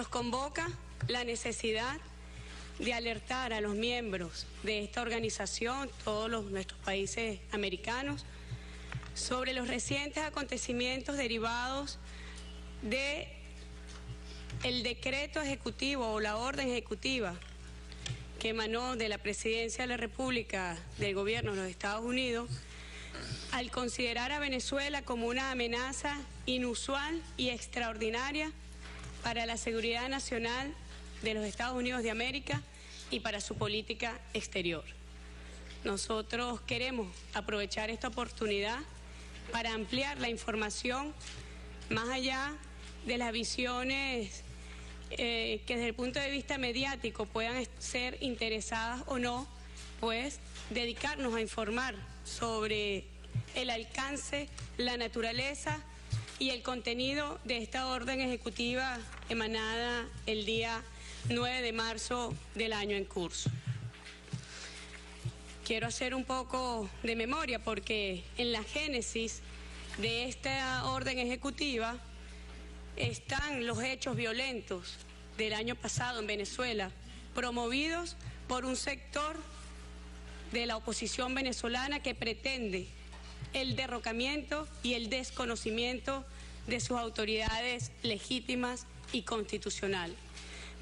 nos convoca la necesidad de alertar a los miembros de esta organización, nuestros países americanos, sobre los recientes acontecimientos derivados de el decreto ejecutivo o la orden ejecutiva que emanó de la Presidencia de la República del Gobierno de los Estados Unidos, al considerar a Venezuela como una amenaza inusual y extraordinaria para la seguridad nacional de los Estados Unidos de América y para su política exterior. Nosotros queremos aprovechar esta oportunidad para ampliar la información más allá de las visiones que desde el punto de vista mediático puedan ser interesadas o no, pues dedicarnos a informar sobre el alcance, la naturaleza y el contenido de esta orden ejecutiva emanada el día 9 de marzo del año en curso. Quiero hacer un poco de memoria porque en la génesis de esta orden ejecutiva están los hechos violentos del año pasado en Venezuela, promovidos por un sector de la oposición venezolana que pretende el derrocamiento y el desconocimiento de sus autoridades legítimas y constitucionales.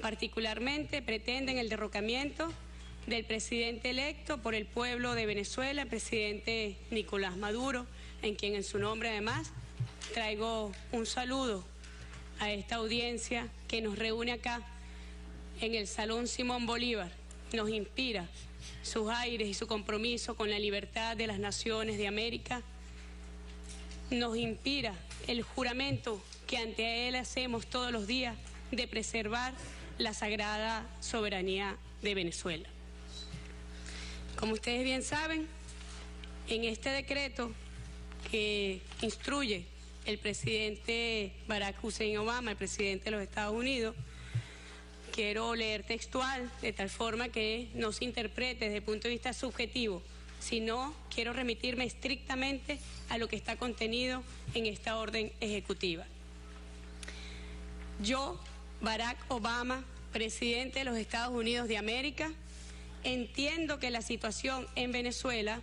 Particularmente pretenden el derrocamiento del presidente electo por el pueblo de Venezuela, el presidente Nicolás Maduro, en quien en su nombre además traigo un saludo a esta audiencia que nos reúne acá en el Salón Simón Bolívar. Nos inspira sus aires y su compromiso con la libertad de las naciones de América. Nos inspira el juramento que ante él hacemos todos los días de preservar la sagrada soberanía de Venezuela. Como ustedes bien saben, en este decreto que instruye el presidente Barack Hussein Obama, el presidente de los Estados Unidos, quiero leer textual de tal forma que no se interprete desde el punto de vista subjetivo, sino quiero remitirme estrictamente a lo que está contenido en esta orden ejecutiva. Yo, Barack Obama, presidente de los Estados Unidos de América, entiendo que la situación en Venezuela,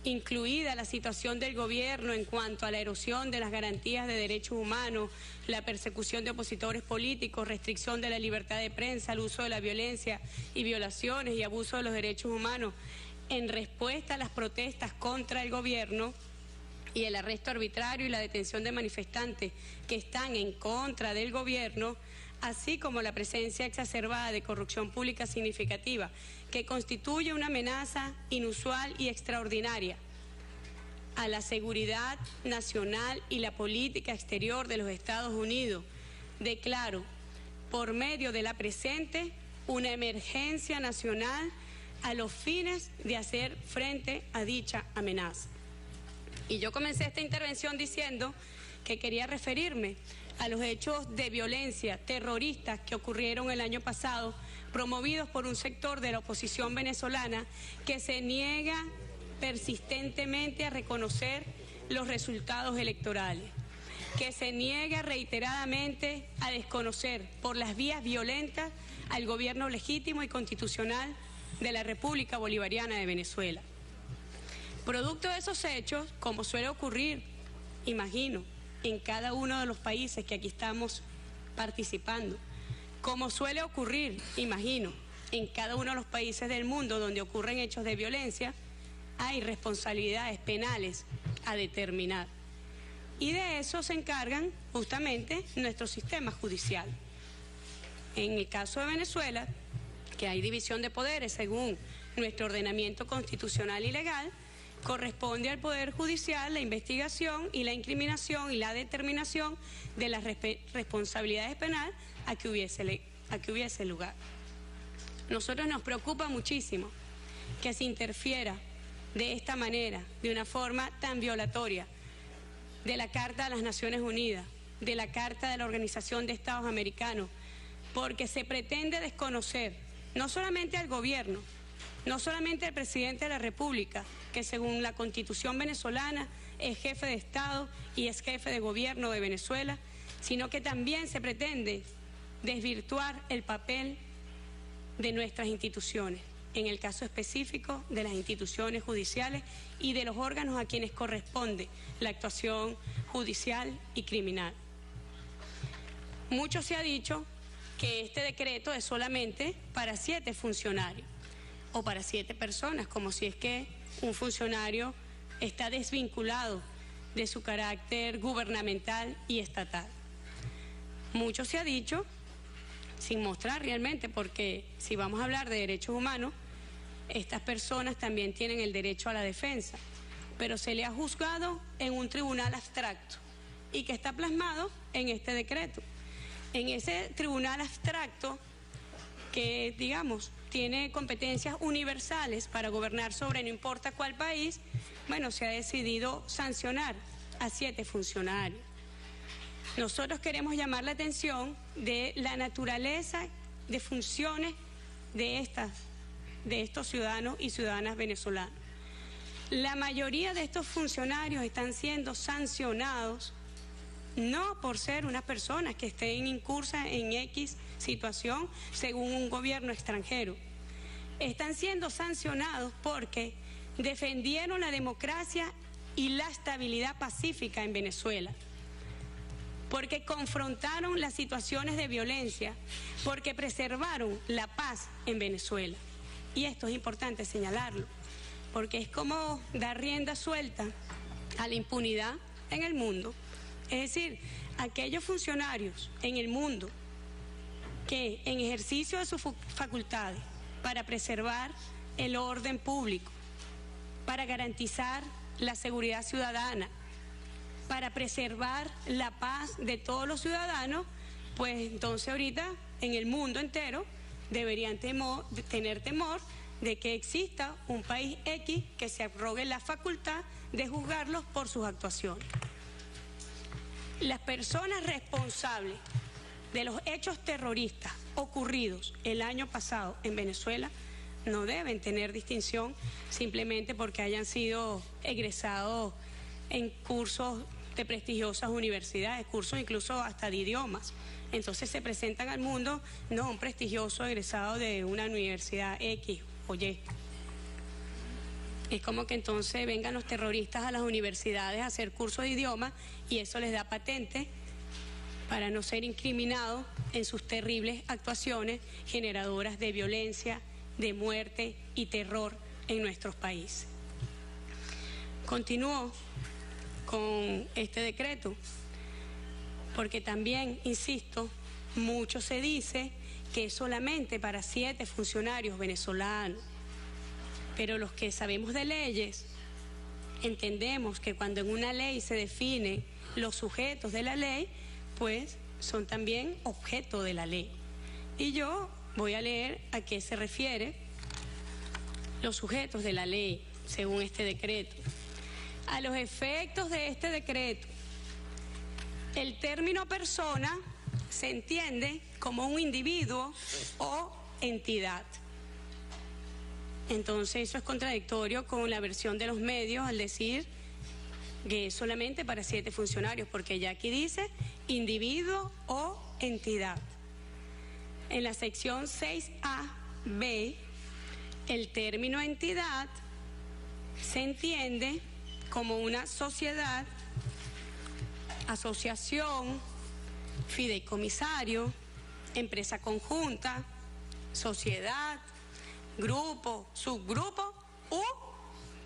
incluida la situación del gobierno en cuanto a la erosión de las garantías de derechos humanos, la persecución de opositores políticos, restricción de la libertad de prensa, el uso de la violencia y violaciones y abuso de los derechos humanos en respuesta a las protestas contra el gobierno y el arresto arbitrario y la detención de manifestantes que están en contra del gobierno, así como la presencia exacerbada de corrupción pública significativa, que constituye una amenaza inusual y extraordinaria a la seguridad nacional y la política exterior de los Estados Unidos, declaro, por medio de la presente, una emergencia nacional a los fines de hacer frente a dicha amenaza. Y yo comencé esta intervención diciendo que quería referirme a los hechos de violencia terroristas que ocurrieron el año pasado, promovidos por un sector de la oposición venezolana que se niega persistentemente a reconocer los resultados electorales, que se niega reiteradamente a desconocer por las vías violentas al gobierno legítimo y constitucional de la República Bolivariana de Venezuela. Producto de esos hechos, como suele ocurrir, imagino, en cada uno de los países que aquí estamos participando, como suele ocurrir, imagino, en cada uno de los países del mundo donde ocurren hechos de violencia, hay responsabilidades penales a determinar. Y de eso se encargan justamente nuestro sistema judicial. En el caso de Venezuela, que hay división de poderes según nuestro ordenamiento constitucional y legal, corresponde al Poder Judicial la investigación y la incriminación y la determinación de las responsabilidades penales a que hubiese lugar. Nosotros nos preocupa muchísimo que se interfiera de esta manera, de una forma tan violatoria, de la Carta de las Naciones Unidas, de la Carta de la Organización de Estados Americanos, porque se pretende desconocer no solamente al gobierno, no solamente al presidente de la República, que según la Constitución venezolana es jefe de Estado y es jefe de gobierno de Venezuela, sino que también se pretende desvirtuar el papel de nuestras instituciones, en el caso específico de las instituciones judiciales y de los órganos a quienes corresponde la actuación judicial y criminal. Mucho se ha dicho que este decreto es solamente para 7 funcionarios o para 7 personas, como si es que un funcionario está desvinculado de su carácter gubernamental y estatal. Mucho se ha dicho sin mostrar realmente, porque si vamos a hablar de derechos humanos, estas personas también tienen el derecho a la defensa, pero se le ha juzgado en un tribunal abstracto y que está plasmado en este decreto. En ese tribunal abstracto que, digamos, tiene competencias universales para gobernar sobre no importa cuál país, bueno, se ha decidido sancionar a 7 funcionarios. Nosotros queremos llamar la atención de la naturaleza de funciones de estos ciudadanos y ciudadanas venezolanos. La mayoría de estos funcionarios están siendo sancionados no por ser unas personas que estén incursas en X situación según un gobierno extranjero. Están siendo sancionados porque defendieron la democracia y la estabilidad pacífica en Venezuela, porque confrontaron las situaciones de violencia, porque preservaron la paz en Venezuela. Y esto es importante señalarlo, porque es como dar rienda suelta a la impunidad en el mundo. Es decir, aquellos funcionarios en el mundo que en ejercicio de sus facultades para preservar el orden público, para garantizar la seguridad ciudadana, para preservar la paz de todos los ciudadanos, pues entonces ahorita en el mundo entero deberían tener temor de que exista un país X que se arrogue la facultad de juzgarlos por sus actuaciones. Las personas responsables de los hechos terroristas ocurridos el año pasado en Venezuela no deben tener distinción simplemente porque hayan sido egresados en cursos de prestigiosas universidades, cursos incluso hasta de idiomas. Entonces se presentan al mundo, no, un prestigioso egresado de una universidad X o Y. Es como que entonces vengan los terroristas a las universidades a hacer cursos de idiomas y eso les da patente para no ser incriminados en sus terribles actuaciones generadoras de violencia, de muerte y terror en nuestros países. Continúo con este decreto, porque también, insisto, mucho se dice que es solamente para 7 funcionarios venezolanos, pero los que sabemos de leyes entendemos que cuando en una ley se definen los sujetos de la ley, pues son también objeto de la ley. Y yo voy a leer a qué se refiere los sujetos de la ley según este decreto. A los efectos de este decreto, el término persona se entiende como un individuo o entidad. Entonces eso es contradictorio con la versión de los medios al decir que es solamente para 7 funcionarios, porque ya aquí dice individuo o entidad. En la sección 6A-B, el término entidad se entiende como una sociedad, asociación, fideicomisario, empresa conjunta, sociedad, grupo, subgrupo u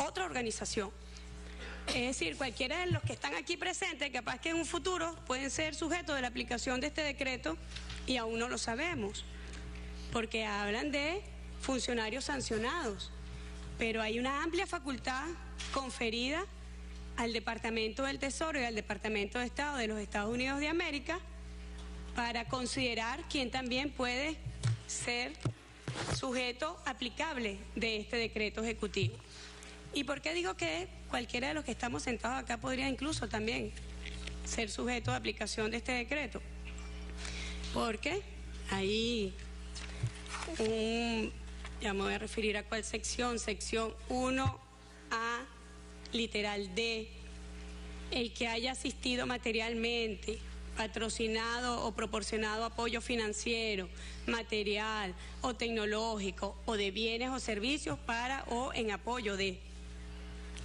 otra organización. Es decir, cualquiera de los que están aquí presentes, capaz que en un futuro pueden ser sujetos de la aplicación de este decreto y aún no lo sabemos, porque hablan de funcionarios sancionados, pero hay una amplia facultad conferida al Departamento del Tesoro y al Departamento de Estado de los Estados Unidos de América para considerar quién también puede ser sujeto aplicable de este decreto ejecutivo. ¿Y por qué digo que cualquiera de los que estamos sentados acá podría incluso también ser sujeto de aplicación de este decreto? Porque hay ya me voy a referir a cuál sección 1A, literal D, el que haya asistido materialmente, patrocinado o proporcionado apoyo financiero, material o tecnológico o de bienes o servicios para o en apoyo de.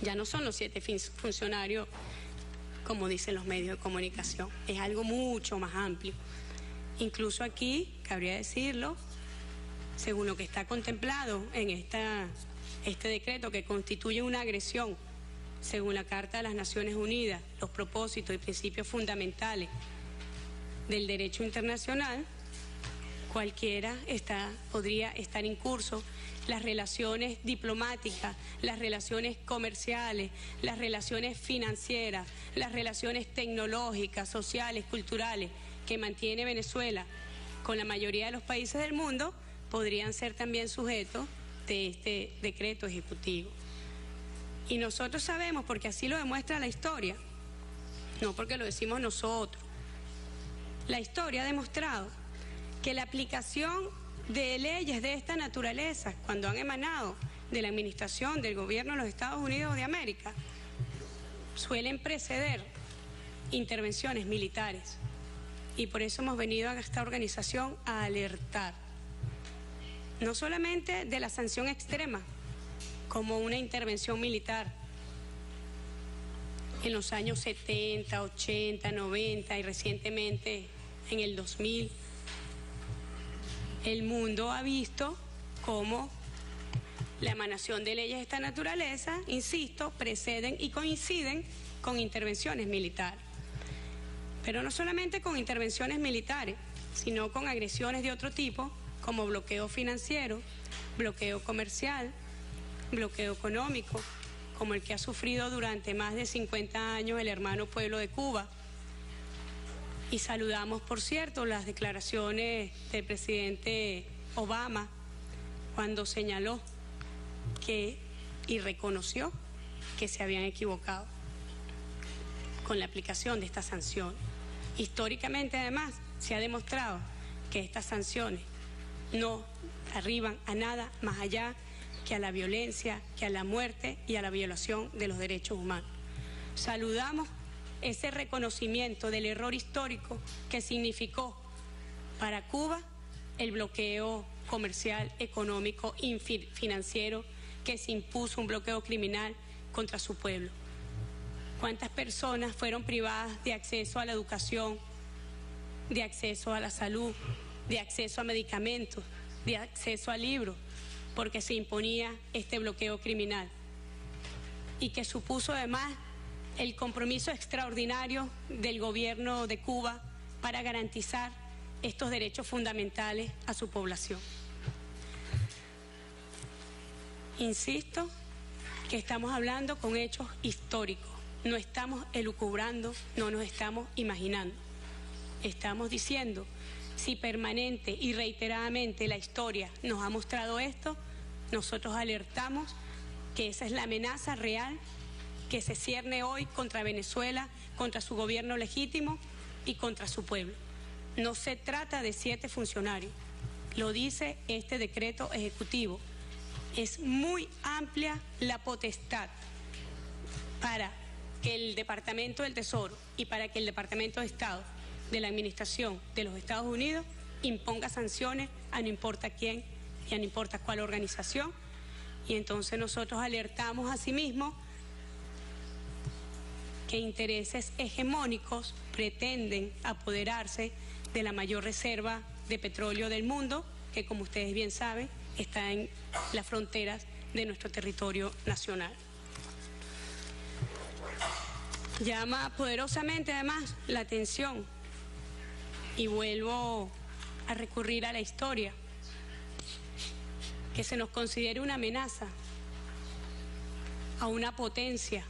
Ya no son los 7 funcionarios como dicen los medios de comunicación, es algo mucho más amplio. Incluso aquí, cabría decirlo, según lo que está contemplado en este decreto que constituye una agresión, según la Carta de las Naciones Unidas, los propósitos y principios fundamentales del derecho internacional, cualquiera podría estar en curso las relaciones diplomáticas, las relaciones comerciales, las relaciones financieras, las relaciones tecnológicas, sociales, culturales que mantiene Venezuela con la mayoría de los países del mundo, podrían ser también sujetos de este decreto ejecutivo. Y nosotros sabemos, porque así lo demuestra la historia, no porque lo decimos nosotros, la historia ha demostrado que la aplicación de leyes de esta naturaleza, cuando han emanado de la administración del gobierno de los Estados Unidos de América, suelen preceder intervenciones militares. Y por eso hemos venido a esta organización a alertar, no solamente de la sanción extrema, como una intervención militar en los años 70, 80, 90 y recientemente en el 2000, el mundo ha visto cómo la emanación de leyes de esta naturaleza, insisto, preceden y coinciden con intervenciones militares. Pero no solamente con intervenciones militares, sino con agresiones de otro tipo, como bloqueo financiero, bloqueo comercial, bloqueo económico, como el que ha sufrido durante más de 50 años el hermano pueblo de Cuba. Y saludamos, por cierto, las declaraciones del presidente Obama cuando señaló y reconoció que se habían equivocado con la aplicación de esta sanción. Históricamente, además, se ha demostrado que estas sanciones no arriban a nada más allá que a la violencia, que a la muerte y a la violación de los derechos humanos. Saludamos ese reconocimiento del error histórico que significó para Cuba el bloqueo comercial, económico y financiero que se impuso, un bloqueo criminal contra su pueblo. ¿Cuántas personas fueron privadas de acceso a la educación, de acceso a la salud, de acceso a medicamentos, de acceso a libros, porque se imponía este bloqueo criminal? Y que supuso además el compromiso extraordinario del gobierno de Cuba para garantizar estos derechos fundamentales a su población. Insisto que estamos hablando con hechos históricos, no estamos elucubrando, no nos estamos imaginando. Estamos diciendo, si permanente y reiteradamente la historia nos ha mostrado esto, nosotros alertamos que esa es la amenaza real que se cierne hoy contra Venezuela, contra su gobierno legítimo y contra su pueblo. No se trata de 7 funcionarios, lo dice este decreto ejecutivo. Es muy amplia la potestad para que el Departamento del Tesoro y para que el Departamento de Estado de la Administración de los Estados Unidos imponga sanciones a no importa quién y a no importa cuál organización. Y entonces nosotros alertamos asimismo que intereses hegemónicos pretenden apoderarse de la mayor reserva de petróleo del mundo, que como ustedes bien saben, está en las fronteras de nuestro territorio nacional. Llama poderosamente además la atención, y vuelvo a recurrir a la historia, que se nos considere una amenaza a una potencia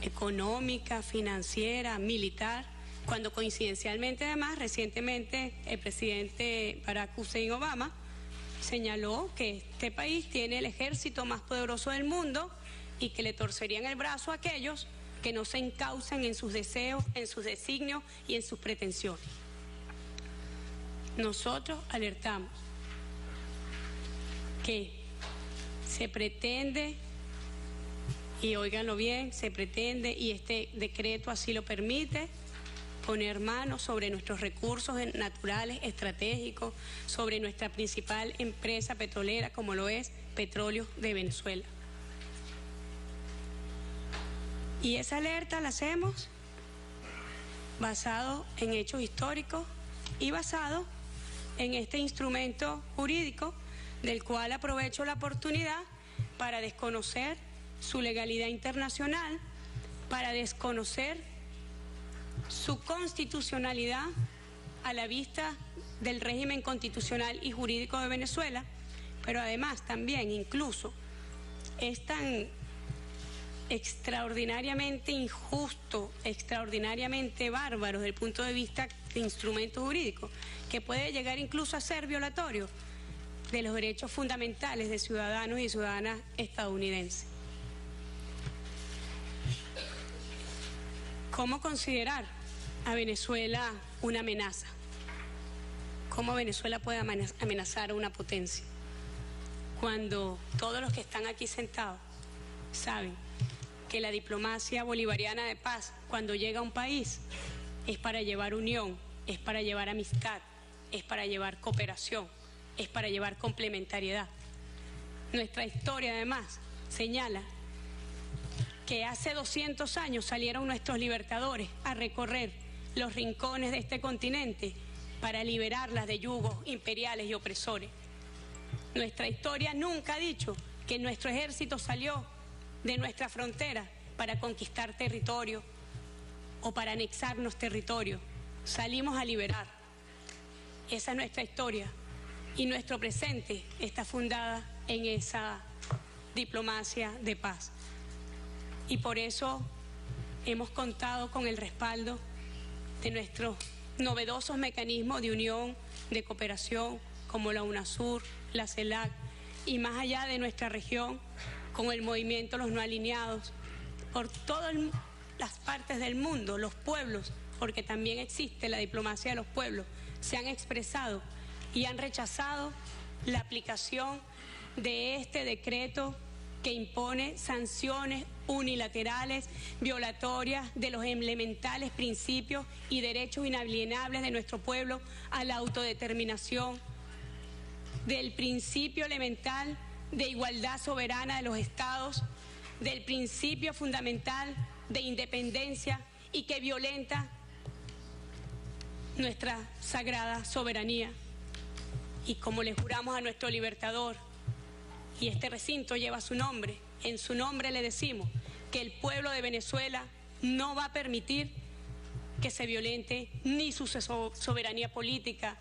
económica, financiera, militar, cuando coincidencialmente además recientemente el presidente Barack Hussein Obama señaló que este país tiene el ejército más poderoso del mundo y que le torcerían el brazo a aquellos que no se encaucen en sus deseos, en sus designios y en sus pretensiones. Nosotros alertamos que se pretende, y óiganlo bien, se pretende, y este decreto así lo permite, poner mano sobre nuestros recursos naturales estratégicos, sobre nuestra principal empresa petrolera como lo es Petróleos de Venezuela. Y esa alerta la hacemos basado en hechos históricos y basado en este instrumento jurídico del cual aprovecho la oportunidad para desconocer su legalidad internacional, para desconocer su constitucionalidad a la vista del régimen constitucional y jurídico de Venezuela, pero además también incluso es tan extraordinariamente injusto, extraordinariamente bárbaro desde el punto de vista de instrumentos jurídicos, que puede llegar incluso a ser violatorio de los derechos fundamentales de ciudadanos y ciudadanas estadounidenses. ¿Cómo considerar a Venezuela una amenaza? ¿Cómo Venezuela puede amenazar a una potencia? Cuando todos los que están aquí sentados saben que la diplomacia bolivariana de paz, cuando llega a un país, es para llevar unión, es para llevar amistad, es para llevar cooperación, es para llevar complementariedad. Nuestra historia, además, señala que hace 200 años salieron nuestros libertadores a recorrer los rincones de este continente para liberarlas de yugos imperiales y opresores. Nuestra historia nunca ha dicho que nuestro ejército salió de nuestra frontera para conquistar territorio o para anexarnos territorio. Salimos a liberar. Esa es nuestra historia y nuestro presente está fundada en esa diplomacia de paz. Y por eso hemos contado con el respaldo de nuestros novedosos mecanismos de unión, de cooperación, como la UNASUR, la CELAC, y más allá de nuestra región, con el movimiento Los No Alineados, por todas las partes del mundo, los pueblos, porque también existe la diplomacia de los pueblos, se han expresado y han rechazado la aplicación de este decreto que impone sanciones unilaterales, violatorias de los elementales principios y derechos inalienables de nuestro pueblo a la autodeterminación, del principio elemental de igualdad soberana de los estados, del principio fundamental de independencia y que violenta nuestra sagrada soberanía. Y como le juramos a nuestro libertador, y este recinto lleva su nombre, en su nombre le decimos que el pueblo de Venezuela no va a permitir que se violente ni su soberanía política,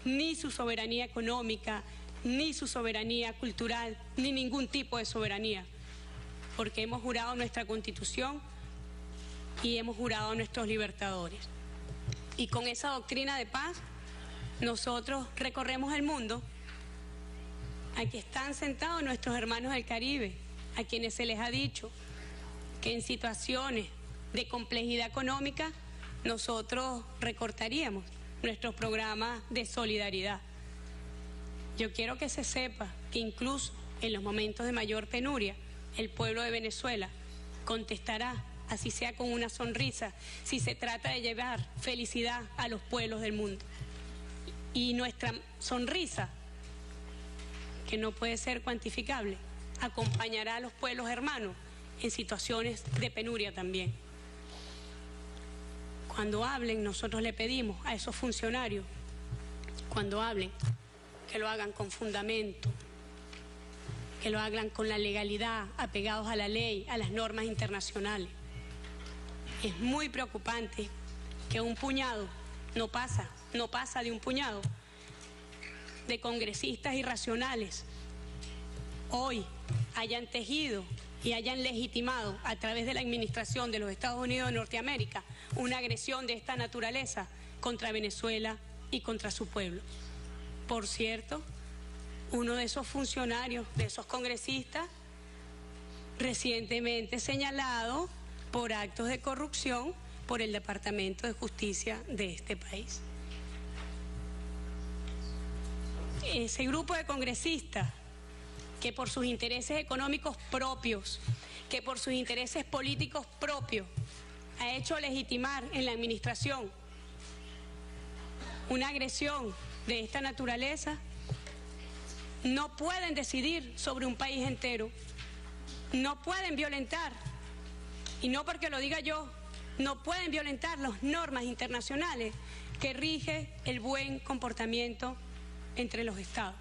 ni su soberanía económica, ni su soberanía cultural, ni ningún tipo de soberanía, porque hemos jurado nuestra Constitución y hemos jurado a nuestros libertadores. Y con esa doctrina de paz, nosotros recorremos el mundo. Aquí están sentados nuestros hermanos del Caribe, a quienes se les ha dicho que en situaciones de complejidad económica nosotros recortaríamos nuestros programas de solidaridad. Yo quiero que se sepa que incluso en los momentos de mayor penuria, el pueblo de Venezuela contestará, así sea con una sonrisa, si se trata de llevar felicidad a los pueblos del mundo. Y nuestra sonrisa, que no puede ser cuantificable, acompañará a los pueblos hermanos en situaciones de penuria también. Cuando hablen, nosotros le pedimos a esos funcionarios, cuando hablen, que lo hagan con fundamento, que lo hagan con la legalidad, apegados a la ley, a las normas internacionales. Es muy preocupante que un puñado, no pasa de un puñado de congresistas irracionales hoy hayan tejido y hayan legitimado a través de la administración de los Estados Unidos de Norteamérica una agresión de esta naturaleza contra Venezuela y contra su pueblo. Por cierto, uno de esos funcionarios, de esos congresistas, recientemente señalado por actos de corrupción por el Departamento de Justicia de este país. Ese grupo de congresistas que por sus intereses económicos propios, que por sus intereses políticos propios, ha hecho legitimar en la administración una agresión de esta naturaleza, no pueden decidir sobre un país entero, no pueden violentar, y no porque lo diga yo, no pueden violentar las normas internacionales que rigen el buen comportamiento entre los estados.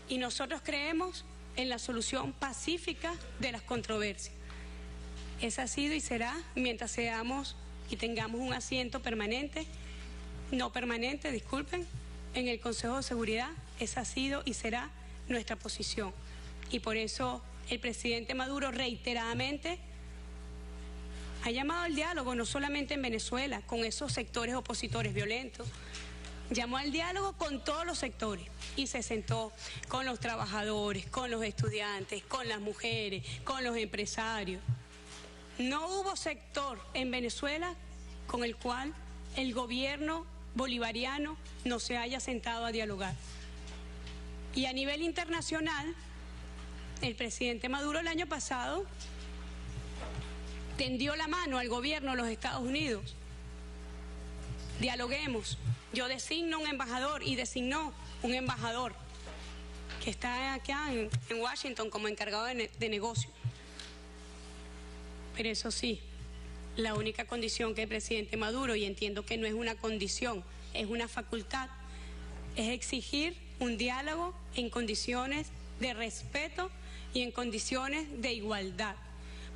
Y nosotros creemos en la solución pacífica de las controversias. Esa ha sido y será mientras seamos y tengamos un asiento permanente, no permanente, disculpen, en el Consejo de Seguridad. Esa ha sido y será nuestra posición. Y por eso el presidente Maduro reiteradamente ha llamado al diálogo, no solamente en Venezuela, con esos sectores opositores violentos, llamó al diálogo con todos los sectores y se sentó con los trabajadores, con los estudiantes, con las mujeres, con los empresarios. No hubo sector en Venezuela con el cual el gobierno bolivariano no se haya sentado a dialogar. Y a nivel internacional, el presidente Maduro el año pasado tendió la mano al gobierno de los Estados Unidos. Dialoguemos. Yo designo un embajador y designó un embajador que está acá en Washington como encargado de negocio. Pero eso sí, la única condición que el presidente Maduro, y entiendo que no es una condición, es una facultad, es exigir un diálogo en condiciones de respeto y en condiciones de igualdad,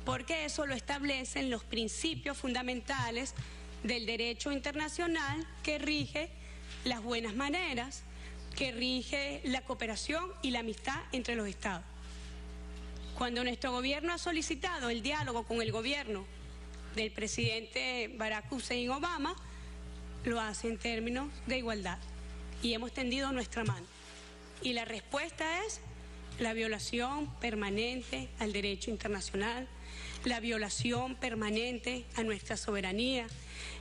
porque eso lo establecen los principios fundamentales del derecho internacional que rige las buenas maneras, que rige la cooperación y la amistad entre los estados. Cuando nuestro gobierno ha solicitado el diálogo con el gobierno del presidente Barack Hussein Obama, lo hace en términos de igualdad y hemos tendido nuestra mano. Y la respuesta es la violación permanente al derecho internacional, la violación permanente a nuestra soberanía,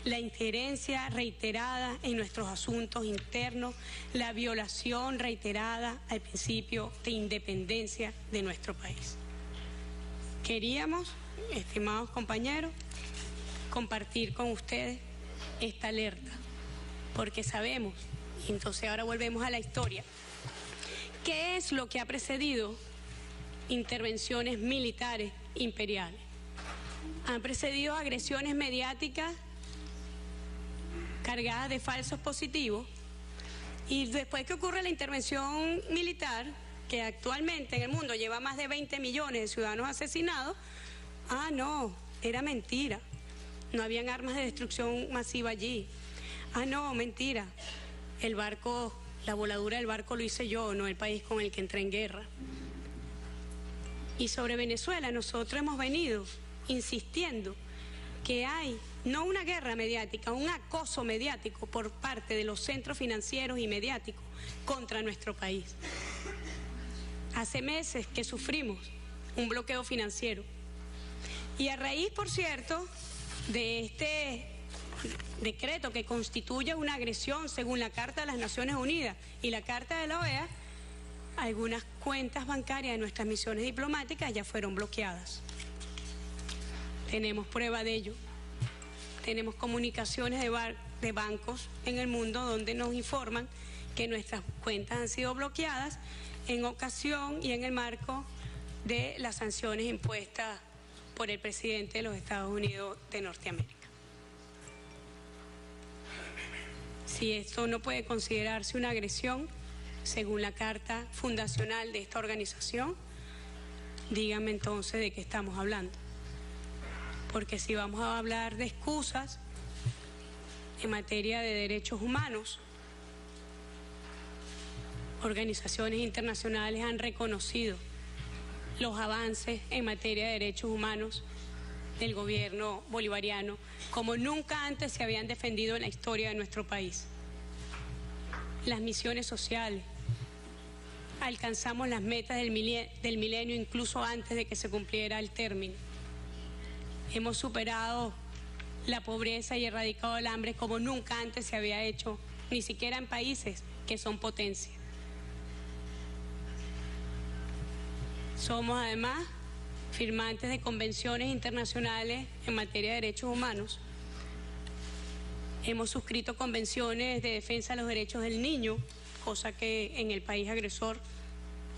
la injerencia reiterada en nuestros asuntos internos, la violación reiterada al principio de independencia de nuestro país. Queríamos, estimados compañeros, compartir con ustedes esta alerta, porque sabemos, y entonces ahora volvemos a la historia, ¿qué es lo que ha precedido intervenciones militares imperiales? Han precedido agresiones mediáticas cargadas de falsos positivos, y después que ocurre la intervención militar, que actualmente en el mundo lleva más de 20 millones de ciudadanos asesinados, no, era mentira, no habían armas de destrucción masiva allí, no, mentira, el barco, la voladura del barco lo hice yo, no el país con el que entré en guerra. Y sobre Venezuela nosotros hemos venido insistiendo que hay no una guerra mediática, un acoso mediático por parte de los centros financieros y mediáticos contra nuestro país. Hace meses que sufrimos un bloqueo financiero y a raíz, por cierto, de este decreto que constituye una agresión según la Carta de las Naciones Unidas y la Carta de la OEA, algunas cuentas bancarias de nuestras misiones diplomáticas ya fueron bloqueadas. Tenemos prueba de ello. Tenemos comunicaciones de bancos en el mundo donde nos informan que nuestras cuentas han sido bloqueadas en ocasión y en el marco de las sanciones impuestas por el presidente de los Estados Unidos de Norteamérica. Si esto no puede considerarse una agresión, según la carta fundacional de esta organización, díganme entonces de qué estamos hablando. Porque si vamos a hablar de excusas en materia de derechos humanos, organizaciones internacionales han reconocido los avances en materia de derechos humanos del gobierno bolivariano como nunca antes se habían defendido en la historia de nuestro país. Las misiones sociales, alcanzamos las metas del milenio incluso antes de que se cumpliera el término. Hemos superado la pobreza y erradicado el hambre como nunca antes se había hecho, ni siquiera en países que son potencia. Somos además firmantes de convenciones internacionales en materia de derechos humanos. Hemos suscrito convenciones de defensa de los derechos del niño, cosa que en el país agresor,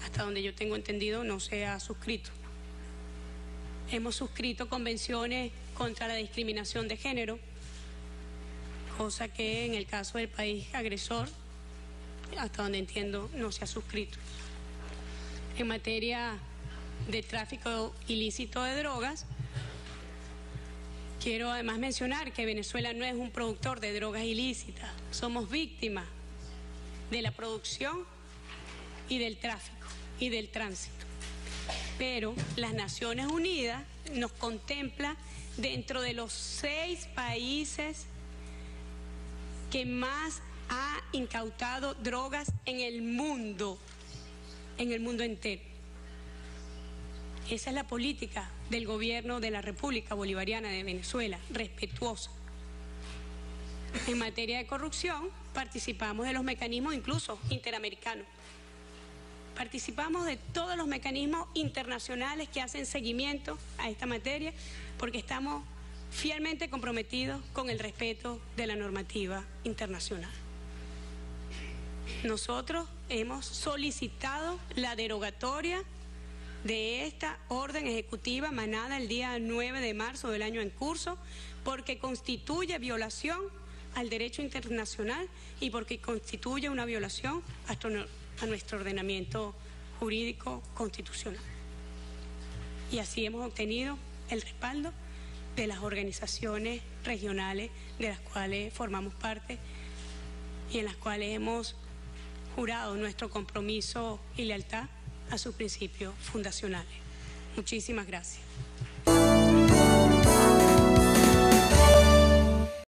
hasta donde yo tengo entendido, no se ha suscrito. Hemos suscrito convenciones contra la discriminación de género, cosa que en el caso del país agresor, hasta donde entiendo, no se ha suscrito. En materia de tráfico ilícito de drogas, quiero además mencionar que Venezuela no es un productor de drogas ilícitas, somos víctimas de la producción y del tráfico y del tránsito. Pero las Naciones Unidas nos contempla dentro de los 6 países que más ha incautado drogas en el mundo entero. Esa es la política del gobierno de la República Bolivariana de Venezuela, respetuosa. En materia de corrupción, participamos de los mecanismos incluso interamericanos. Participamos de todos los mecanismos internacionales que hacen seguimiento a esta materia porque estamos fielmente comprometidos con el respeto de la normativa internacional. Nosotros hemos solicitado la derogatoria de esta orden ejecutiva emanada el día 9 de marzo del año en curso porque constituye violación al derecho internacional y porque constituye una violación a nuestro ordenamiento jurídico constitucional. Y así hemos obtenido el respaldo de las organizaciones regionales de las cuales formamos parte y en las cuales hemos jurado nuestro compromiso y lealtad a sus principios fundacionales. Muchísimas gracias.